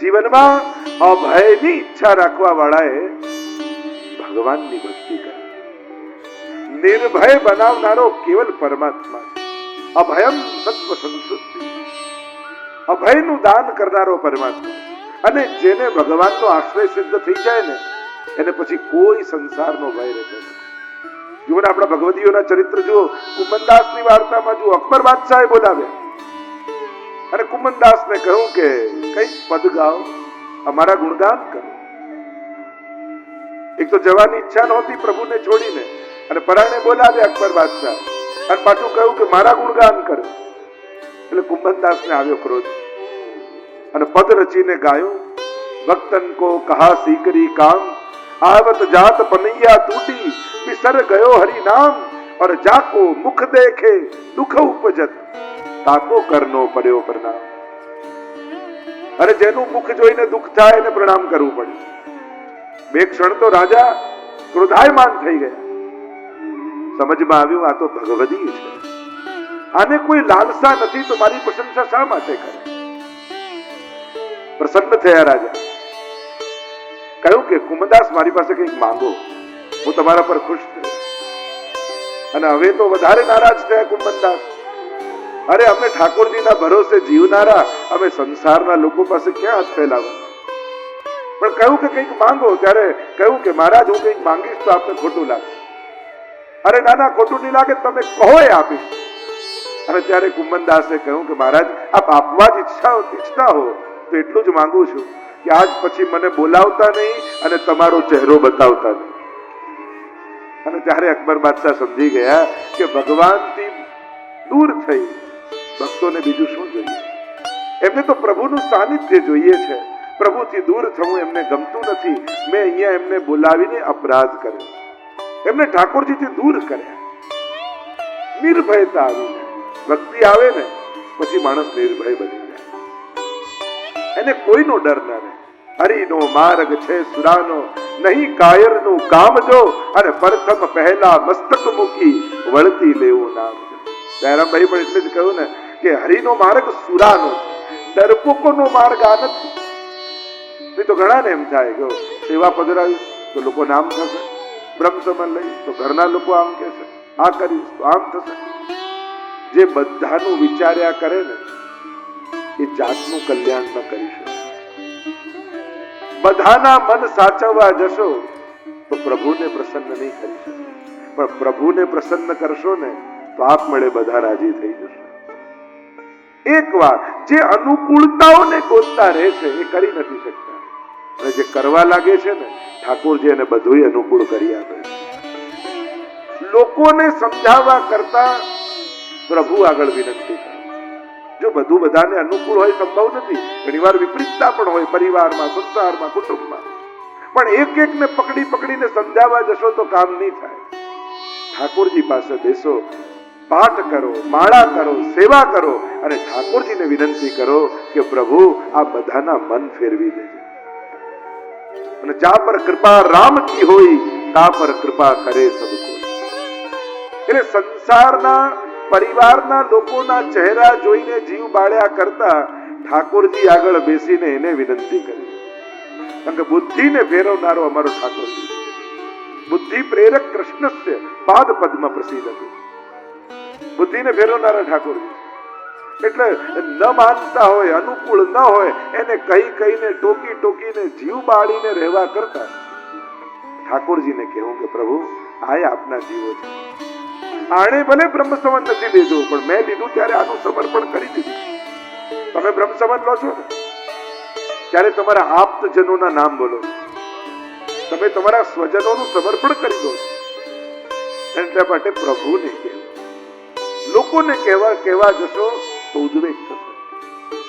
જીવનમાં અભયની ઈચ્છા રાખવા વાળાએ ભગવાનની ભક્તિ કરી. નિર્ભય બનાવનારો કેવલ પરમાત્મા. અભયમ સત્વ સંશુદ્ધિ, અભયનું દાન કરનારો પરમાત્મા. અને જેને ભગવાનનો આશ્રય સિદ્ધ થઈ જાય ને એને પછી કોઈ સંસારનો ભય રહેતો નથી. જુઓ ને આપણા ભગવતીઓના ચરિત્ર જુઓ. કુમનદાસની વાર્તામાં જુઓ, અકબર બાદશાહે બોલાવ્યા અને કુમનદાસને કહ્યું કે કઈક પદ ગાઓ, અમારા ગુણગાન કરો. એક તો જવાની ઈચ્છા નહોતી પ્રભુને છોડીને, અને પરાણે બોલાવ્યા અકબર બાદશાહ અને પાછું કહ્યું કે મારા ગુણગાન કરો. એટલે કુંભનદાસને આવ્યો ક્રોધ અને પદ રચીને ગાયો. ભક્તન કો કહા सीकरी काम, आवत जात पनैया टूटी, बिसर गयो हरि नाम, और जाको मुख देखे दुख उपजत, ताको करनो પડ્યો પ્રણામ. અરે જેનું મુખ જોઈને દુઃખ થાય એને પ્રણામ કરવું પડે. બે ક્ષણ તો રાજા ક્રોધાયમાન થઈ ગયા. સમજમાં આવ્યું આ તો ભગવદી છે, આને કોઈ લાલસા નથી તો મારી પ્રશંસા શા માટે કરે. પ્રસન્ન થયા રાજા. કહ્યું કે કુમદાસ મારી પાસે કંઈક માંગો, હું તમારા પર ખુશ છું. અને હવે તો વધારે નારાજ થયા કુંભનદાસ. અરે અમે ઠાકોરજીના ભરોસે જીવનારા, અમે સંસારના લોકો પાસે ક્યાં હાથ ફેલાવા. પણ કહ્યું કે કંઈક માંગો. ત્યારે કહ્યું કે મહારાજ હું કંઈક માંગીશ તો આપને ખોટું લાગે. અરે ના ખોટું નહીં લાગે, તમે કહો એ આપીશ. અને ત્યારે કુંભનદાસે કહ્યું કે મહારાજ આપ આપવા જ ઈચ્છતા હો તો એટલું જ માંગુ છું કે આજ પછી મને બોલાવતા નહીં અને તમારો ચહેરો બતાવતા નહીં. અને ત્યારે અકબર બાદશાહ સમજી ગયા કે ભગવાનથી દૂર થઈ ભક્તોને બીજું શું જોઈએ. એમને તો પ્રભુનું સાનિધ્ય જોઈએ છે. પ્રભુથી દૂર થવું એમને ગમતું નથી. મેં અહીંયા એમને બોલાવીને અપરાધ કર્યો, એમને ઠાકોરજીથી દૂર કર્યા. નિર્ભયતા આવી જાય. ભક્તિ આવે ને પછી માણસ નિર્ભય બની જાય. એને કોઈનો ડર ના રહે. હરિનો માર્ગ છે સુરાનો, નહીં કાયરનું કામ જો, અને પ્રથમ પહેલા મસ્તક મૂકી વળતી લેવું નામ. જયરામભાઈ પણ એટલે જ કહ્યું ને કે હરિનો માર્ગ સુરાનો, ડરપોકોનો માર્ગ આ નથી. તો ઘણા ને એમ થાય કે સેવા પધરાવી તો લોકો નામ થશે, બ્રહ્મ સમન લઈ તો ઘરના લોકો આમ કહેશે, આ કરીશ તો આમ થશે. જે બધાનું વિચાર્યા કરે ને એ જાતનું કલ્યાણ ન કરી શકે. બધાના મન સાચવવા જશો તો પ્રભુને પ્રસન્ન નહીં કરી શકે. પણ પ્રભુને પ્રસન્ન કરશો ને તો આપમેળે બધા રાજી થઈ જશે. એક વાર જે અનુકૂળતાઓને ગોતતા રહે છે એ કરી નથી શકતા, અને જે કરવા લાગે છે ને ઠાકોરજી એને બધું અનુકૂળ કરી આપે છે. લોકોને સમજાવવા કરતા પ્રભુ આગળ વિનંતી કરે. જો બધું બધાને અનુકૂળ હોય સંભવ નથી. ઘણીવાર વિપરીતતા પણ હોય પરિવારમાં, સંસારમાં, કુટુંબમાં. પણ એક એકને પકડીને સમજાવવા જશો તો કામ નહીં થાય. ઠાકોરજી પાસે બેસો, પાઠ કરો, માળા કરો, સેવા કરો અને ઠાકોરજીને વિનંતી કરો કે પ્રભુ આ બધાના મન ફેરવી દેજો. અને જા પર કૃપા રામ કી હોય તા પર કૃપા કરે સબ કોઈ. એટલે સંસારના પરિવારના લોકોના ચહેરા જોઈને જીવ બાળ્યા કરતા ઠાકોરજી આગળ બેસીને એને વિનંતી કરી. કારણ કે બુદ્ધિને ફેરવનારો અમારો ઠાકોરજી. બુદ્ધિ પ્રેરક કૃષ્ણસ્ય પાદ પદ્મ પ્રસિદ્ધ હતું. બુદ્ધિને ફેરવનારા ઠાકોરજી. એટલે ન માનતા હોય, અનુકૂળ ન હોય એને કહીને ટોકીને જીવ બાળીને રહેવા કરતા ઠાકોરજીને કહેવું કે પ્રભુ આ આપના જીવો છે. આણે ભલે બ્રહ્મ સંબંધ નથી લીધું, પણ મેં લીધું ત્યારે આનું સમર્પણ કરી દીધું. તમે બ્રહ્મ સંબંધ લો છો ને ત્યારે તમારા આપ્તજનોના નામ બોલો, તમે તમારા સ્વજનોનું સમર્પણ કરી દો. એટલા માટે પ્રભુને કહેવું. લોકોને કહેવા જશો તો ઉદ્વેગ થશે.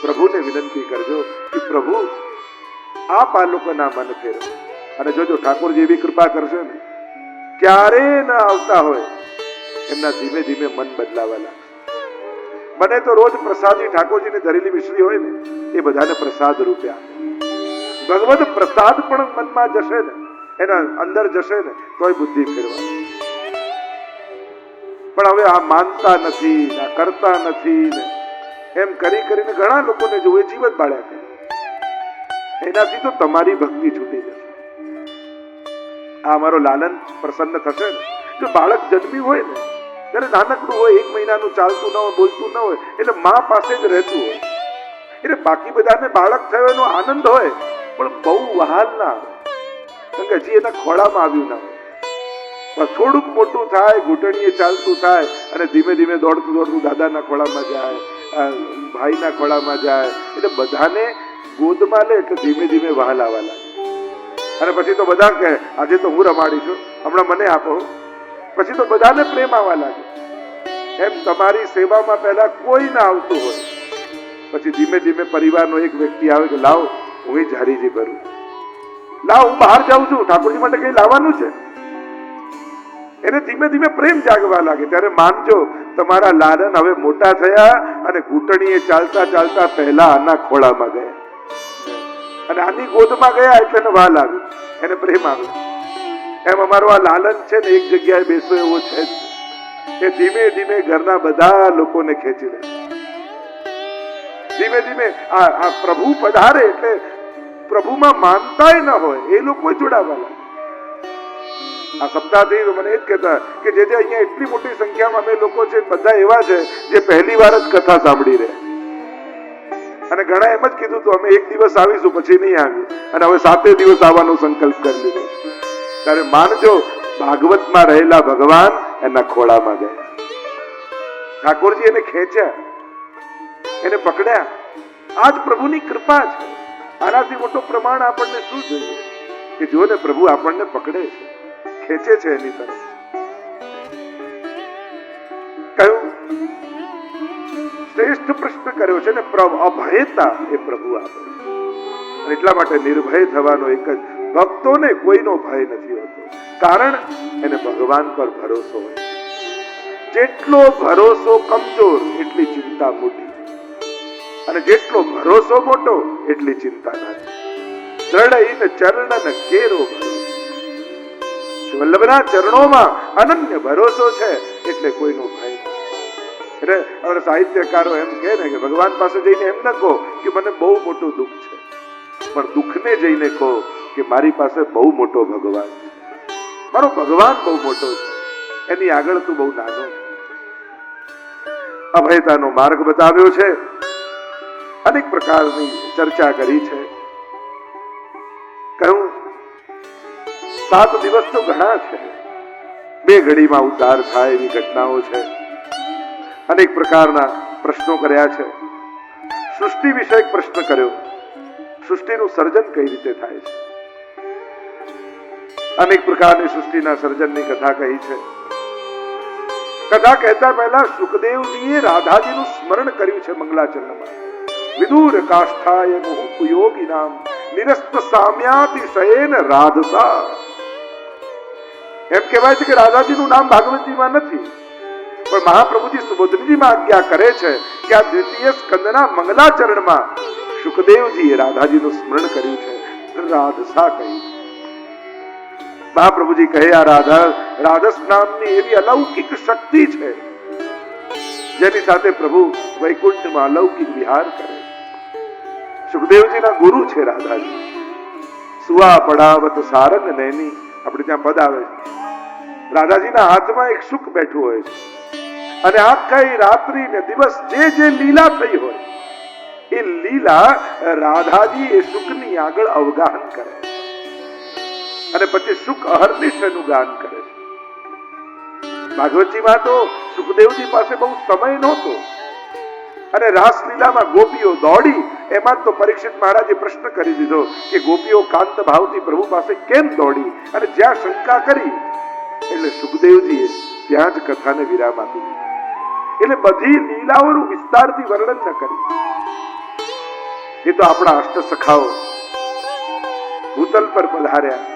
પ્રભુને વિનંતી કરજો કે પ્રભુ આપ આ લોકોના મન ફેરવો. અને જોજો ઠાકોરજી એવી કૃપા કરશે ને ક્યારે ન આવતા હોય એમના ધીમે ધીમે મન બદલાવા લાગશે. મને તો રોજ પ્રસાદી ઠાકોરજીની ધરેલી મિશ્રી હોય ને એ બધાને પ્રસાદ રૂપે આપે. ભગવદ પ્રસાદ પણ મનમાં જશે ને, એના અંદર જશે ને તોય બુદ્ધિ ફેરવા. પણ હવે આ માનતા નથી, આ કરતા નથી ને એમ કરીને ઘણા લોકોને જો એ જીવત બાળ્યા કરે. એનાથી તો તમારી ભક્તિ છૂટી જશે. આ અમારો લાલન પ્રસન્ન થશે ને. જો બાળક જન્મ્યું હોય ને ત્યારે નાનકડું હોય, 1 મહિનાનું, ચાલતું ન હોય, બોલતું ન હોય, એટલે મા પાસે જ રહેતું હોય. એટલે બાકી બધાને બાળક થયો એનો આનંદ હોય, પણ બહુ વહાલ ના આવે, કારણ કે હજી એના ખોળામાં આવ્યું ના હોય. થોડુંક મોટું થાય, ઘૂંટણીએ ચાલતું થાય, અને ધીમે ધીમે દોડતું દોડતું દાદાના ખોળામાં જાય, ભાઈના ખોળામાં જાય, એટલે બધાને ગોદમાં લે એટલે ધીમે ધીમે વહાલ આવવા લાગે. અને પછી તો બધા કહે આજે તો હું રમાડીશું, હમણાં મને આપો. પછી તો બધાને પ્રેમ આવવા લાગે. એમ તમારી સેવામાં પહેલા કોઈ ના આવતું હોય, પછી ધીમે ધીમે પરિવારનો એક વ્યક્તિ આવે કે લાવ હું જારીજી ભરું, લાવ હું બહાર જાઉં છું, ઠાકોરજી માટે કઈ લાવવાનું છે. એને ધીમે ધીમે પ્રેમ જાગવા લાગે. ત્યારે માનજો તમારા લાલન હવે મોટા થયા અને ઘૂંટણીએ ચાલતા ચાલતા પહેલા આના ખોળામાં ગયા, અને આની ગોદમાં ગયા એટલે એને વાલ આવ્યું, એને પ્રેમ આવ્યો. એમ અમારો આ લાલન છે ને એક જગ્યાએ બેસો એવો છે જ. એ ધીમે ધીમે ઘરના બધા લોકોને ખેંચી લે. ધીમે ધીમે આ પ્રભુ પધારે એટલે પ્રભુમાં માનતાય ન હોય એ લોકો જોડાવા લાગે. આ સપ્તાહથી મને એ જ કહેતા કે જે અહીંયા એટલી મોટી સંખ્યામાં અમે લોકો છે, બધા એવા છે જે પહેલી વાર જ કથા સાંભળી રહ્યા. અને ઘણા એમ જ કીધું હતું અમે 1 દિવસ આવીશું, પછી નહીં આવીએ, અને હવે 7 દિવસ આવવાનો સંકલ્પ કરી લીધો. ત્યારે માનજો ભાગવતમાં રહેલા ભગવાન એના ખોળામાં ગયા. ઠાકોરજી એને ખેંચ્યા, એને પકડ્યા. આજ પ્રભુની કૃપા છે. આનાથી મોટો પ્રમાણ આપણને શું જોઈએ કે જો ને પ્રભુ આપણને પકડે છે, ખેંચે છે એની તરફ. કયું શ્રેષ્ઠ પ્રશ્ન કર્યો છે ને, અભયતા એ પ્રભુ આપે. એટલા માટે નિર્ભય થવાનો એક જ. ભક્તોને કોઈનો ભય નથી હોતો, કારણ એને ભગવાન પર ભરોસો હોય. જેટલો ભરોસો કમજોર એટલી ચિંતા મોટી, અને જેટલો ભરોસો મોટો એટલી ચિંતા નાની. દ્રઢ ચરણ કેરો ભરોસો. વલ્લભના ચરણોમાં અનન્ય ભરોસો છે એટલે કોઈનો ભય નથી. એટલે હવે સાહિત્યકારો એમ કહે ને કે ભગવાન પાસે જઈને એમ ન કહો કે મને બહુ મોટું દુઃખ છે, પણ દુઃખને જઈને કહો કે મારી પાસે બહુ મોટો ભગવાન છે. મારો ભગવાન બહુ મોટો છે, એની આગળ તું બહુ નાનો છે. અભયતાનો માર્ગ બતાવ્યો છે, અનેક પ્રકારની ચર્ચા કરી છે. કહ્યું 7 દિવસ તો ઘણા છે, 2 ઘડીમાં ઉદ્ધાર થાય એવી ઘટનાઓ છે. અનેક પ્રકારના પ્રશ્નો કર્યા છે. સૃષ્ટિ વિષયક પ્રશ્ન કર્યો, સૃષ્ટિનું સર્જન કઈ રીતે થાય છે. અનેક પ્રકારની સૃષ્ટિના સર્જનની કથા કહી છે. કથા કહેતા પહેલા સુખદેવજીએ રાધાજીનું સ્મરણ કર્યું છે મંગલાચરણમાં. વિદુર કાષ્ઠાય મુહુપયોગી નામ નિરસ્ત સામ્યાતિશયેન રાધસા. એમ કહેવાય છે કે રાધાજીનું નામ ભાગવતજીમાં નથી, પણ મહાપ્રભુજી સુબોધનજીમાં આજ્ઞા કરે છે કે આ દ્વિતીય સ્કંદના મંગલાચરણમાં સુખદેવજીએ રાધાજીનું સ્મરણ કર્યું છે, રાધસા કહી. મહાપ્રભુજી કહે આ રાધસ નામની એવી અલૌકિક શક્તિ છે જેની સાથે પ્રભુ વૈકુંઠમાં અલૌકિક વિહાર કરે. સુખદેવજીના ગુરુ છે રાધાજી. સુવા પડાવત સારંગ નૈની, આપણે ત્યાં પદ આવે છે. રાધાજીના હાથમાં એક સુખ બેઠું હોય છે, અને આખી રાત્રિ ને દિવસ જે લીલા થઈ હોય એ લીલા રાધાજી એ સુખની આગળ અવગાહન કરે, અને પછી સુખ અહર્નિશ એનું ગાન કરે છે. ભાગવતજીમાં તો સુખદેવજી પાસે બહુ સમય નહોતો, અને રાસલીલામાં ગોપીઓ દોડી, એમાં તો પરીક્ષિત મહારાજે પ્રશ્ન કરી દીધો કે ગોપીઓ કાંત ભાવથી પ્રભુ પાસે કેમ દોડી, અને જ્યાં શંકા કરી એટલે સુખદેવજીએ ત્યાં જ કથાને વિરામ આપી દીધો. એટલે બધી લીલાઓનું વિસ્તારથી વર્ણન ન કરી. એ તો આપણા અષ્ટ સખાઓ ભૂતલ પર પધાર્યા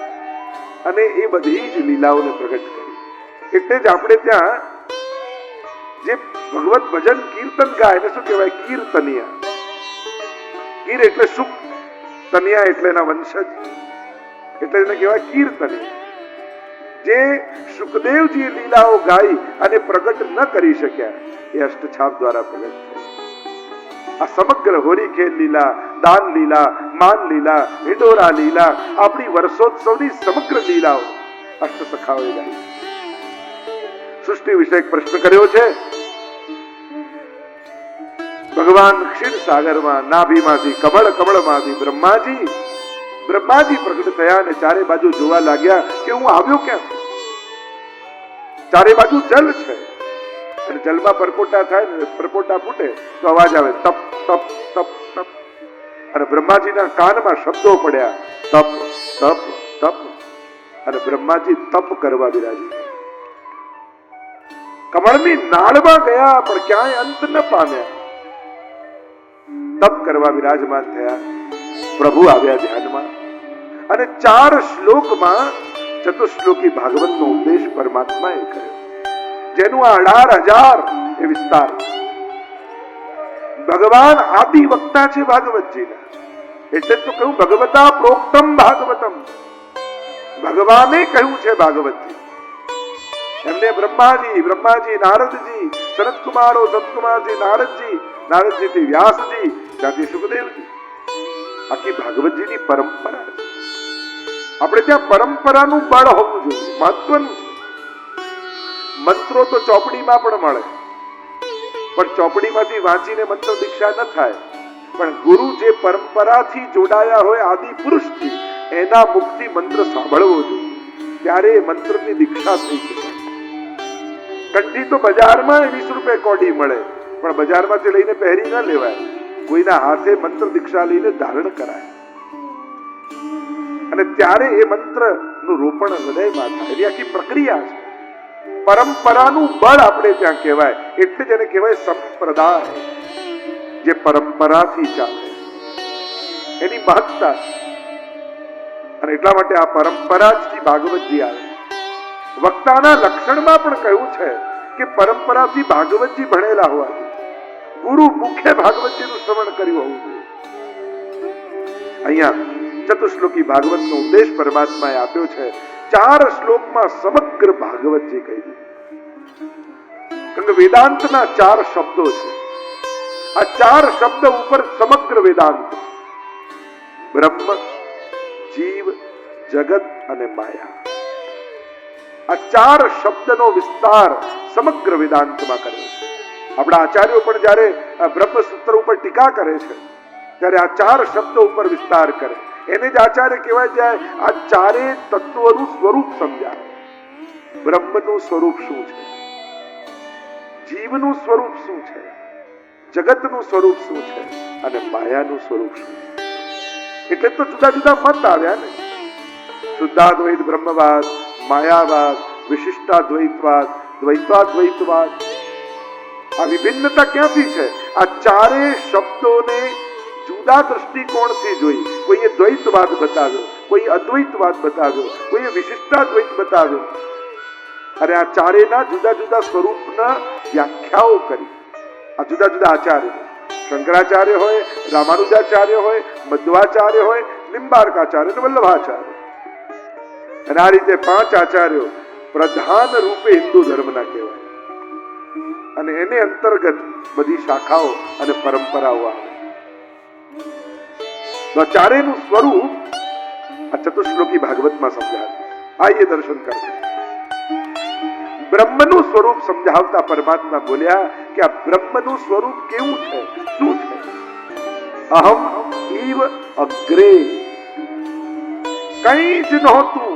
અને એ બધી જ લીલાઓને પ્રગટ કરી. એટલે જ આપણે ત્યાં જે ભગવત ભજન કીર્તન ગાય એને શું કહેવાય? કીર્તનિયા. કીર એટલે સુખ, તનિયા એટલે એના વંશજ, એટલે એને કહેવાય કીર્તનિયા. જે સુખદેવજી લીલાઓ ગાઈ અને પ્રગટ ન કરી શક્યા એ અષ્ટછાપ દ્વારા પ્રગટ થઈ. આ સમગ્ર હોરી ખેલ લીલા, દાન લીલા, માન લીલા, હિંડોરા લીલા, આપણી વર્ષોત્સવની સમગ્ર લીલાઓ અષ્ટસખાઓએ ગાઈ. સૃષ્ટિ વિશે એક પ્રશ્ન કર્યો છે. ભગવાન ક્ષીરસાગરમાં નાભીમાંથી કમળમાંથી બ્રહ્માજી પ્રગટ થયા અને ચારે બાજુ જોવા લાગ્યા કે હું આવ્યો ક્યાંથી. ચારે બાજુ જલ છે અને જલમાં પરપોટા થાય ને, પરપોટા ફૂટે તો અવાજ આવે તપ તપ તપ તપ. અને બ્રહ્માજીના કાનમાં શબ્દો પડ્યા તપ તપ તપ. અને બ્રહ્માજી તપ કરવા બિરાજી. કમળની નાળમાં ગયા પણ ક્યાંય અંત ન પામ્યા. તપ કરવા વિરાજમાન થયા. પ્રભુ આવ્યા ધ્યાનમાં અને 4 શ્લોકમાં ચતુશ્લોકી ભાગવતનો ઉપદેશ પરમાત્માએ કર્યો, જેનું 18,000 એ વિસ્તાર. ભગવાન આદિ વક્તા છે ભાગવતજીના, એટલે તો કહ્યું ભગવતા પ્રોક્તમ ભાગવતમ. ભગવાને કહ્યું છે ભાગવતજી. એમને બ્રહ્માજી, નારદજી, સનતકુમારો, સનતકુમારજી નારદજી થી વ્યાસજી, ત્યાંથી સુખદેવજી. આખી ભાગવતજીની પરંપરા છે. આપણે ત્યાં પરંપરાનું બળ હોવું જોઈએ, મહત્વનું છે. મંત્રો તો ચોપડીમાં પણ મળે, પણ ચોપડીમાંથી વાંચીને મંત્ર દીક્ષા ન થાય. પણ ગુરુ જે પરંપરાથી જોડાયા હોય આદિ પુરુષથી, એના મુખથી મંત્ર સાંભળવો જોઈએ, ત્યારે એ મંત્રની દીક્ષા થઈ શકે. કંઠી તો બજારમાં 20 રૂપિયા કોડી મળે, પણ બજારમાંથી લઈને પહેરી ન લેવાય. કોઈના હાથે મંત્ર દીક્ષા લઈને ધારણ કરાય અને ત્યારે એ મંત્ર નું રોપણ હૃદયમાં થાય. એવી આખી પ્રક્રિયા છે. પરંપરાનું બળ આપણે ત્યાં કહેવાય, એટલે જ એને કહેવાય સંપ્રદાય. જે પરંપરાથી ચાલે એની મહત્તા છે. અને એટલા માટે આ પરંપરા જ ભાગવતજી આવે. વક્તાના લક્ષણમાં પણ કહ્યું છે કે પરંપરાથી ભાગવતજી ભણેલા હોવા જોઈએ, ગુરુ મુખ્ય ભાગવતજીનું શ્રવણ કર્યું હોવું જોઈએ. અહીંયા ચતુશ્લોકી ભાગવતનો ઉપદેશ પરમાત્માએ આપ્યો છે. 4 શ્લોકમાં સમગ્ર ભાગવતજી કહી દીધું. કારણ કે વેદાંતના 4 શબ્દો છે. આ 4 શબ્દ ઉપર સમગ્ર વેદાંત છે. બ્રહ્મ, જીવ, જગત અને માયા. આ 4 શબ્દનો વિસ્તાર સમગ્ર વેદાંતમાં કર્યો છે. આપણા આચાર્યો પણ જયારે બ્રહ્મસૂત્ર ઉપર ટીકા કરે છે ત્યારે આ 4 શબ્દો ઉપર વિસ્તાર કરે. એને જ આચાર્ય કહેવાય જાય આ 4 તત્વોનું સ્વરૂપ સમજાવે. બ્રહ્મનું સ્વરૂપ શું છે, જીવનું સ્વરૂપ શું છે, જગતનું સ્વરૂપ શું છે અને માયાનું સ્વરૂપ શું છે. એટલે તો જુદા જુદા મત આવ્યા ને. શુદ્ધાદ્વૈત બ્રહ્મવાદ, માયાવાદ, વિશિષ્ટાદ્વૈતવાદ, દ્વૈતાદ્વૈતવાદ. આ વિભિન્નતા ક્યાંથી છે? આ 4 શબ્દોને જુદા દ્રષ્ટિકોણથી જોઈ. કોઈએ દ્વૈતવાદ બતાવ્યો, કોઈએ અદ્વૈતવાદ બતાવ્યો, કોઈએ વિશિષ્ટાદ્વૈત બતાવ્યો. અને આ 4ના જુદા જુદા સ્વરૂપના વ્યાખ્યાઓ કરી. આ જુદા જુદા આચાર્ય, શંકરાચાર્ય હોય, રામાનુજાચાર્ય હોય, મધ્વાચાર્ય હોય, નિંબાર્કાચાર્ય અને વલ્લભાચાર્ય. અને આ રીતે 5 આચાર્યો પ્રધાન રૂપે હિન્દુ ધર્મના કહેવાય. અને એને અંતર્ગત બધી શાખાઓ અને પરંપરાઓ આવે. તો 4નું સ્વરૂપ આ ચતુશ્લોકી ભાગવતમાં સમજાવે. આઈએ દર્શન કરते. બ્રહ્મનું સ્વરૂપ સમજાવતા પરમાત્મા બોલ્યા કે આ બ્રહ્મનું સ્વરૂપ કેવું છે, શું છે? અહમ ઈવ અગ્રે. કંઈ જ નહોતું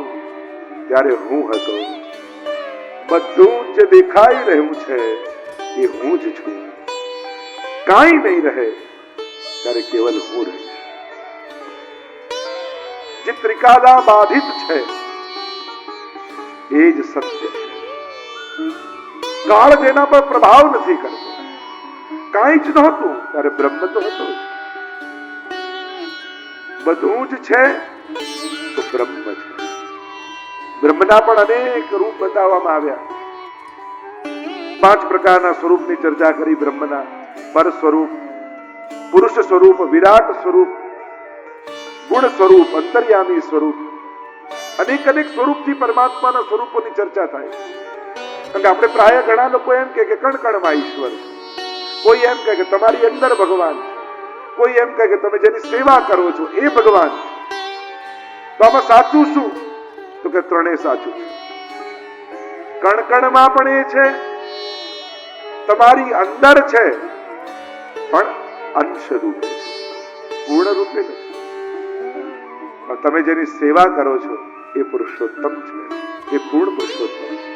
ત્યારે હું હતો. બધું જ દેખાઈ રહ્યું છે એ હું જ છું. કાંઈ નહીં રહે ત્યારે કેવલ હું રહીશ. જે ત્રિકાલા બાધિત છે એ જ સત્ય છે. કાળ તેના પર પ્રભાવ નથી કરતો. કાંઈ જ નહોતું ત્યારે બ્રહ્મ તો હતો. બધું જ છે તો બ્રહ્મ છે. બ્રહ્મના પણ અનેક રૂપ બતાવવામાં આવ્યા. 5 પ્રકારના સ્વરૂપની ચર્ચા કરી બ્રહ્મના. પર સ્વરૂપ, પુરુષ સ્વરૂપ, વિરાટ સ્વરૂપ, ગુણ સ્વરૂપ, અંતર્યામી સ્વરૂપ. અનેક સ્વરૂપથી પરમાત્માના સ્વરૂપોની ચર્ચા થાય. કારણ કે આપણે પ્રાય ઘણા લોકો એમ કે કણ કણમાં ઈશ્વર છે. કોઈ એમ કે તમારી અંદર ભગવાન છે. કોઈ એમ કહે કે તમે જેની સેવા કરો છો એ ભગવાન, તો આમાં સાચું શું? તો કે ત્રણેય સાચું છે. કણકણમાં પણ એ છે, તમારી અંદર છે, પણ અંશ રૂપે, પૂર્ણ રૂપે નથી. પણ તમે જેની સેવા કરો છો એ પુરુષોત્તમ છે, એ પૂર્ણ પુરુષોત્તમ છે.